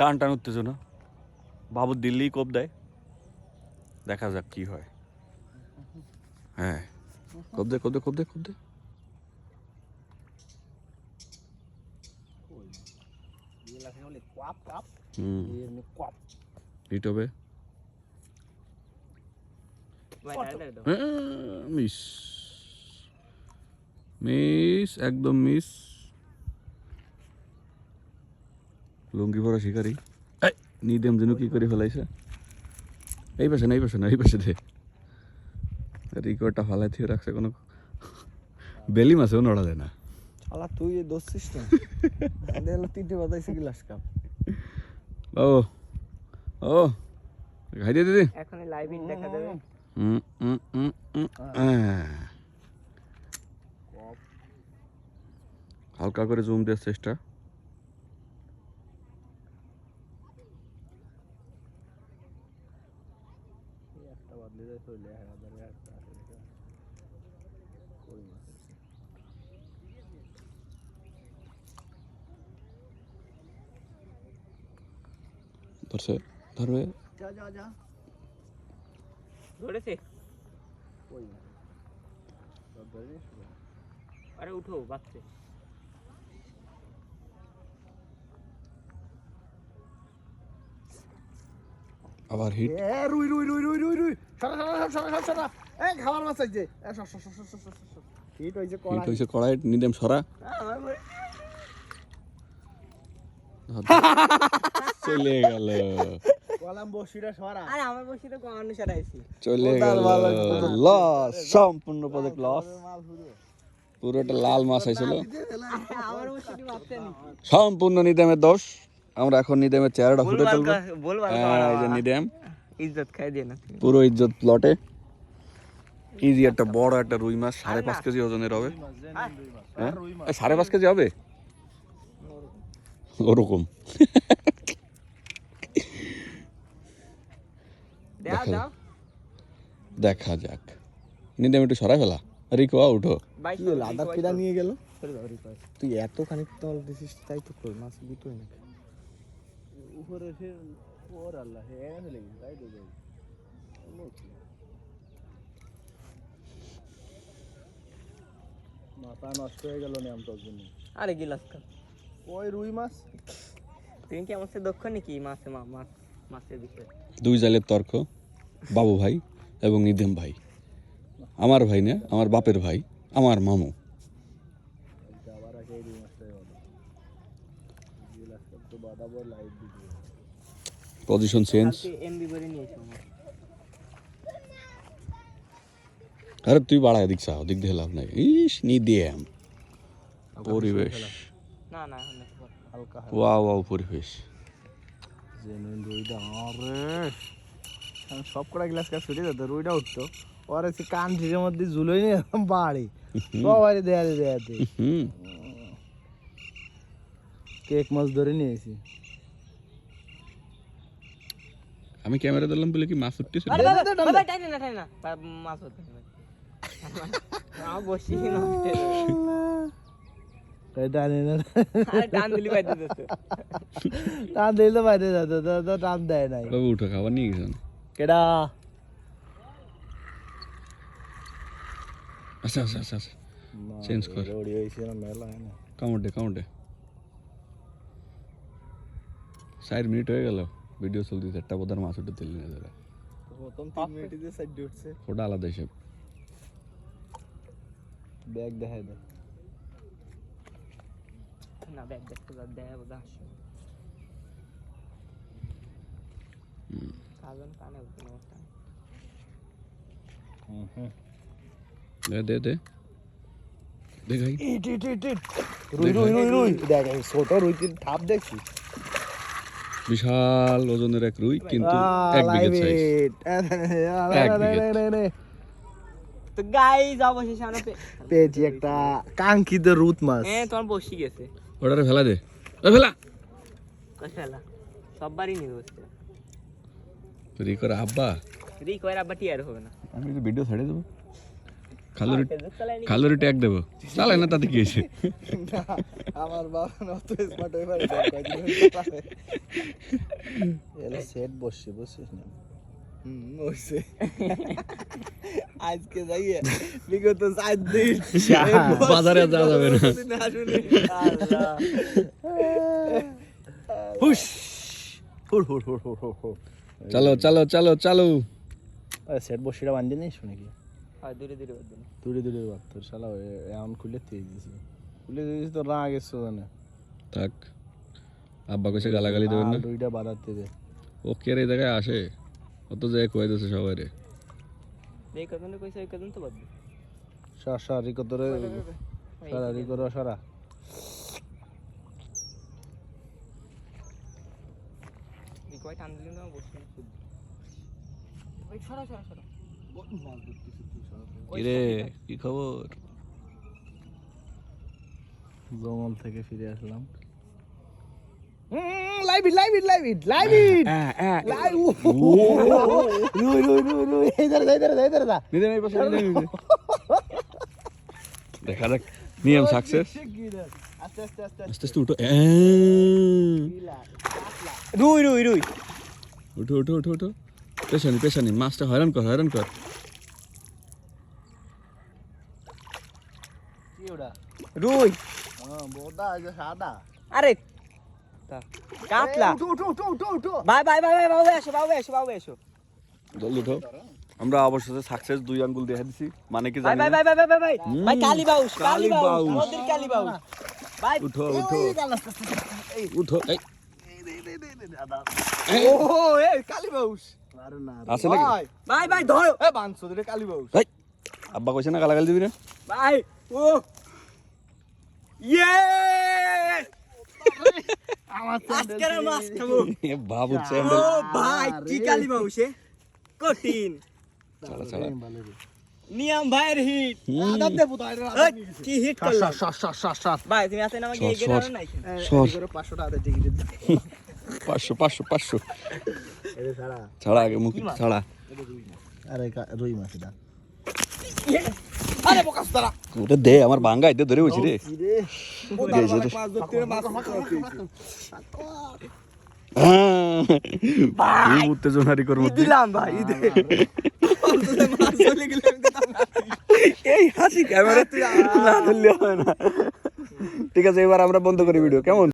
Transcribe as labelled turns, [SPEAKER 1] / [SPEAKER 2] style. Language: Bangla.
[SPEAKER 1] টান টান উত্তেজনা বাবু দিল্লি কোপ দেয় দেখা যাক কি হয় হ্যাঁ কোপ দে কোপ দে কোপ দে কোপ দে হিট হবে মিস মিস একদম মিস লুঙ্গি পরা শিকারি নিদেম যেন কি করে ফেলাইছে এই পাশে না এই পাশে না এই পাশে দে রিকোয়ারটা ফালাই থেকে রাখছে কোনো বেলি মাছেও নড়া যায় না
[SPEAKER 2] শালা তুই দোষিস না দেলো তিনটে বাজাইছে গ্লাস কাপ
[SPEAKER 1] ও ও খাই দে দিদি
[SPEAKER 3] এখন লাইভ ইন দেখা দেবে
[SPEAKER 1] হালকা করে জুম দেওয়ার চেষ্টা ধরছে ধরবে
[SPEAKER 2] যা যা যা
[SPEAKER 3] ধরেছে আরে উঠো বাচ্চা
[SPEAKER 1] আবার হিট
[SPEAKER 2] এ রুই রুই রুই রুই রুই রুই সরা সরা সরা সরা এই খাবার মাছ আইছে এ সর সর সর সর হিট হইছে
[SPEAKER 1] হিট
[SPEAKER 2] কড়াই
[SPEAKER 1] হইছে কড়াই নিদেম সরা চলে গেল
[SPEAKER 2] কলাম বসিটা সরা
[SPEAKER 3] আরে আমার বসি তো কমানো ছাড়াইছি
[SPEAKER 1] চলে গেল লস সম্পূর্ণ প্রজেক্ট লস পুরোটা লাল মাছ আইছিল
[SPEAKER 3] আমার বসিটি ভাবতে নি
[SPEAKER 1] সম্পূর্ণ নিদেমের দোষ আমরা এখন নিদেমের চেহারাটা ফুটে তুলবো
[SPEAKER 3] বলবার
[SPEAKER 1] এই যে নিদেম
[SPEAKER 3] ইজ্জত খাই দিয়ে না
[SPEAKER 1] পুরো ইজ্জত প্লটে ইজি একটা বড় একটা রুই মাছ 5.5 কেজি ওজনের হবে হ্যাঁ 5.5 কেজি হবে ওরকম
[SPEAKER 3] দাও দাও
[SPEAKER 1] দেখা যাক নিদেম একটু সরাই ফেলা রিকো উঠো
[SPEAKER 2] কি হলো আদার কিরা নিয়ে গেল তুই এত খানিক তল দিছিস তাই তো কই মাছ দুটোই না উপরে সে ওর আল্লাহ হে এনে লাগি তাই তো যাই মাথা নষ্ট হয়ে গেল না আমটার জন্য
[SPEAKER 3] আরে গিলাস কা
[SPEAKER 2] ওই রুই মাছ
[SPEAKER 3] তুমি কি আমার সাথে দক্ষ নাকি মাছে মাছ মাছের বিষয়ে
[SPEAKER 1] দুই জালের তর্ক বাবু ভাই এবং নিদেম ভাই আমার ভাই না আমার বাপের ভাই আমার মামু
[SPEAKER 2] আবার আগে রুই মাছটাই বলো গিলাস কাপ তো বাদাবর লাইট দিবি
[SPEAKER 1] পজিশন চেঞ্জ
[SPEAKER 3] এমবি করে নিয়েছো
[SPEAKER 1] আরে তুই বাড়ায় দিক চাও দিক দিয়ে লাভ নাই ইস নিদেম পরিবেশ
[SPEAKER 3] না না
[SPEAKER 2] হালকা
[SPEAKER 1] ওয়াও ওয়াও পরিবেশ
[SPEAKER 2] জেনুইন রুইটা আরে আমি সব কটা গ্লাস কাপ ছুটে যেত রুইটা উঠতো ওর সে কান ঝিরের মধ্যে ঝুলোই নিয়ে বাড়ি সবাই দেয়া দেয়াতে কেক মাছ ধরে নিয়েছি
[SPEAKER 1] আমি ক্যামেরা ধরলাম বলে কি মাছ উঠতেছে
[SPEAKER 3] বাবা টাইনে না মাছ হতে না আমার বসি নষ্ট
[SPEAKER 2] টানে না
[SPEAKER 3] আরে টান দিলি বাইতে দিতে
[SPEAKER 2] টান দিলে তো বাইরে যেত তো টান দেয় নাই
[SPEAKER 1] বাবু উঠো খাবার নিয়ে গেছেন
[SPEAKER 2] কেডা
[SPEAKER 1] আচ্ছা আচ্ছা আচ্ছা আচ্ছা চেঞ্জ কর
[SPEAKER 2] ওড়ি হইছে না মেলা হয় না
[SPEAKER 1] কাউন্টে 4 মিনিট হয়ে গেল ভিডিও চলতেছে একটা বোধার মাছ উঠে তেল নিয়ে যাবে
[SPEAKER 2] প্রথম 3 মিনিটে যে সাইড উঠছে
[SPEAKER 1] ওটা আলাদা হিসেব
[SPEAKER 2] ব্যাগ দেখাই দে
[SPEAKER 3] না ব্যাগ দেখতে যা দেয় ওদা আসো কাজন কানে উঠে না
[SPEAKER 1] দে দেখাই
[SPEAKER 2] রুই দেখ ছোট রুইটির ঠাপ দেখছি
[SPEAKER 1] বিশাল ওজনের এক রুই কিন্তু এক বিঘা সাইজ
[SPEAKER 3] তো গাইস অবশেষে আমরা
[SPEAKER 2] পেয়েছি একটা কাঙ্ক্ষিত রুট মাছ
[SPEAKER 3] তোমার বসি গেছে
[SPEAKER 1] ওটারে ফেলা দে ফেলা
[SPEAKER 3] কষালা সববারই নিয়ে বসছে
[SPEAKER 1] রিকর আব্বা
[SPEAKER 3] রিক ওর আব্বা টিয়ার হবে না
[SPEAKER 1] আমি তো ভিডিও ছেড়ে দেবো খালুরি ট্যাগ দেবো চালায় না তাতে কি হয়েছে
[SPEAKER 2] না, আমার বাবা অত স্মার্ট হয়ে পারে এলে সেট বসছে বুঝছিস না বসছে আজকে যাইয়ে বিগত 4 দিন
[SPEAKER 1] বাজারে যাওয়া যাবে না
[SPEAKER 2] হুশ হুড় হুড় হুড় হুড় হুড় হুড়
[SPEAKER 1] চলো চলো চলো চলো
[SPEAKER 2] সেট বসিটা বান্ধি নেই শুনে কি
[SPEAKER 3] হয় দূরে দূরে বাদ দিন
[SPEAKER 2] দূরে দূরে বাদ তোর শালা এমন খুলে তেজ দিছি খুলে দিয়েছি তো রাগ এসছো জানে
[SPEAKER 1] থাক আব্বা কইছে গালাগালি দেবেন না
[SPEAKER 2] দুইটা বাড়াতে দে
[SPEAKER 1] ও কে রে এই জায়গায় আসে অত জায়গায় কয়ে দিচ্ছে সবাই রে
[SPEAKER 3] এই কজন কইছে ওই কজন তো বাদ দিন
[SPEAKER 2] সারা রিকো তোরে সারা রিকো সারা
[SPEAKER 3] এই কয় টান দিলেন না বসে ওই সরা সরা সরা
[SPEAKER 1] কি রে কি খবর
[SPEAKER 2] জঙ্গল থেকে ফিরে আসলাম live it live it live it live it live রুই রুই রুই রুই ইধার ইধার ইধার দা
[SPEAKER 1] নিদে নাই পাশে দেখা যাক নিয়ম সাকসেস
[SPEAKER 2] আস্তে আস্তে আস্তে
[SPEAKER 1] আস্তে আস্তে উঠো
[SPEAKER 3] রুই রুই রুই
[SPEAKER 1] উঠো উঠো উঠো উঠো পেছানি পেছানি মাছটা হয়রান কর হয়রান কর
[SPEAKER 2] কি ওটা
[SPEAKER 3] রুই
[SPEAKER 2] হ্যাঁ বোদা যে সাদা
[SPEAKER 3] আরে কাতলা
[SPEAKER 2] উঠো উঠো উঠো উঠো উঠো
[SPEAKER 3] বাই বাই বাই বাই বাবু এসো বাবু এসো বাবু এসো
[SPEAKER 1] জলদি উঠো আমরা অবশেষে সাকসেস 2 আঙ্গুল দেখা দিছি মানে কি
[SPEAKER 3] বাই
[SPEAKER 1] জানি
[SPEAKER 3] bye bye bye bye bye ভাই কালী বাউস
[SPEAKER 1] কালী
[SPEAKER 3] কালী বাউস
[SPEAKER 1] বাউস।
[SPEAKER 3] আমাদের কালী বাউস ভাই
[SPEAKER 1] উঠো উঠো উঠো এই
[SPEAKER 2] ও এই কালী বাউস আরে না
[SPEAKER 1] আছে নাকি?
[SPEAKER 3] ভাই ভাই ধরো
[SPEAKER 2] এ বানছো রে কালী বাউস
[SPEAKER 1] এই আব্বা কইছে না গালাগালি দিবি না
[SPEAKER 3] ভাই ও ইয়ে আজকের মাছ খাবো
[SPEAKER 1] এ বাবু
[SPEAKER 3] ও
[SPEAKER 1] স্যান্ডেল
[SPEAKER 3] ভাই কি কালী বাউসে কঠিন
[SPEAKER 1] চালা চালা
[SPEAKER 3] নিয়ম ভাইয়ের হিট
[SPEAKER 2] আদাব দে পুতা এটা
[SPEAKER 3] এই, কি হিট করলাম ভাই তুমি আসেন আমাকে
[SPEAKER 1] সর,
[SPEAKER 3] এগিয়ে
[SPEAKER 1] সর।
[SPEAKER 3] দাও নাই
[SPEAKER 1] সর।
[SPEAKER 2] 500 টাকা দে টিকিট
[SPEAKER 1] 500 500 500
[SPEAKER 2] এরে সারা
[SPEAKER 1] ছাড়া আগে মুখ ছাড়া
[SPEAKER 2] আরে রুই মাছ এটা
[SPEAKER 3] আরে বোকাস তারা
[SPEAKER 1] ওটা দে আমার ভাঙ্গা এতে ধরে বসি রে
[SPEAKER 2] কি রে
[SPEAKER 1] গেছে রে।
[SPEAKER 2] মাছ ধরতে মাছ
[SPEAKER 1] ভাই উত্তেজনারি কর মধ্যে
[SPEAKER 3] দিলাম ভাই দে মাছ চলে গেলাম
[SPEAKER 1] এই হাসি ক্যামেরা না ধরলে হয় না ঠিক আছে এবার আমরা বন্ধ করি ভিডিও কেমন